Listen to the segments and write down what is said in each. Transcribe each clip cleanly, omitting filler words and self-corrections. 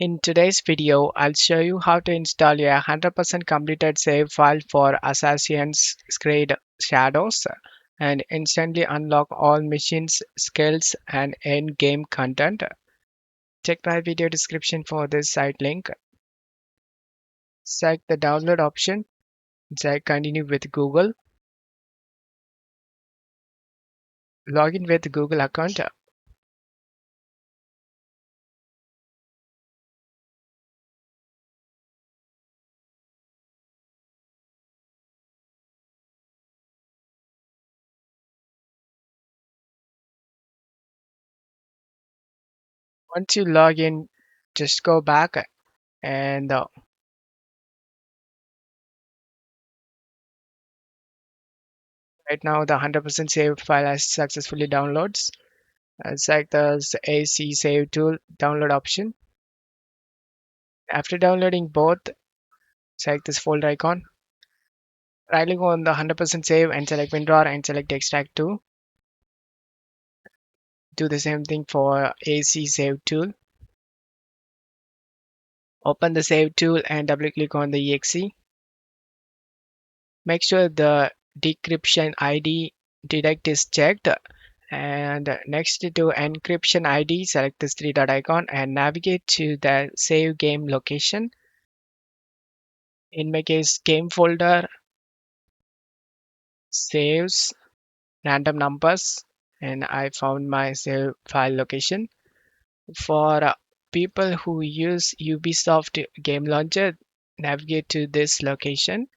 In today's video, I'll show you how to install a 100% completed save file for Assassin's Creed Shadows and instantly unlock all missions, skills, and end-game content. Check my video description for this site link. Select the download option. Select continue with Google. Login with Google account. Once you log in, just go back and right now the 100% save file has successfully downloads. Select the AC Save Tool download option. After downloading both, select this folder icon. Right click on the 100% save and select WinRAR and select Extract to. Do the same thing for AC Save Tool. Open the Save tool and double click on the exe. Make sure the decryption ID detect is checked. And next to encryption ID, select this three dot icon and navigate to the save game location. In my case, game folder, saves, random numbers, and I found my save file location. For people who use Ubisoft game launcher, navigate to this location.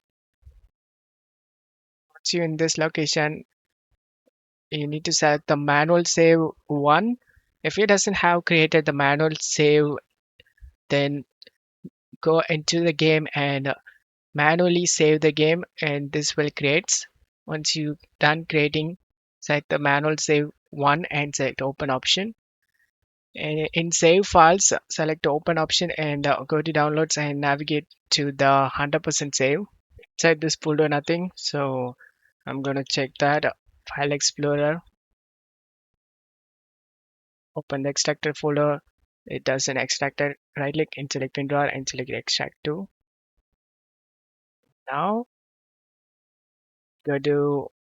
Once you're in this location, you need to select the manual save one. If it doesn't have created the manual save, then go into the game and manually save the game, and this will create. Once you done creating, select the manual save one and select open option. And in save files, select open option and go to downloads and navigate to the 100% save. Inside this folder, nothing. So I'm going to check that. File Explorer, open the extractor folder. It does an extractor. Right click and select WinRAR and select extract to. Now go to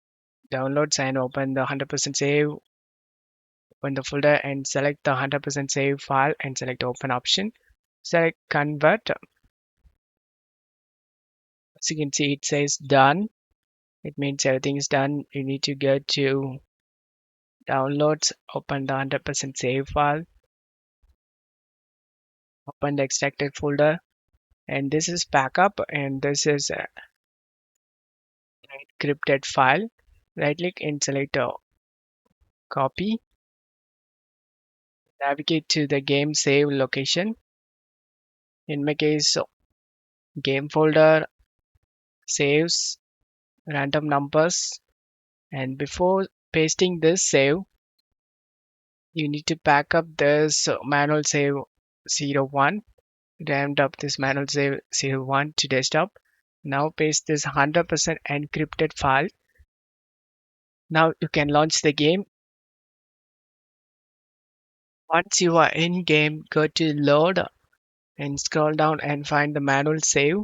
downloads and open the 100% save. Open the folder and select the 100% save file and select open option. Select convert. As you can see, it says done. It means everything is done. You need to go to downloads, open the 100% save file, open the extracted folder, and this is backup and this is a encrypted file. Right click and select copy. Navigate to the game save location. In my case, game folder, saves, random numbers, and before pasting this save, you need to back up this manual save 01. Rammed up this manual save 01 to desktop. Now paste this 100% encrypted file. Now you can launch the game. Once you are in game, go to load and scroll down and find the manual save.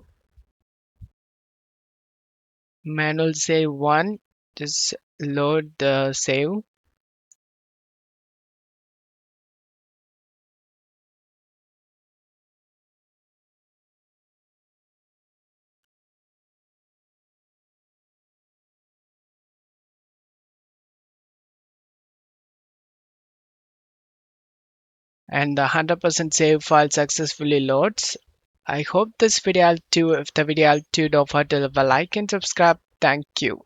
Manual save 1, just load the save. And the 100% save file successfully loads. I hope this video helped you. If the video helped you, don't forget to leave a like and subscribe. Thank you.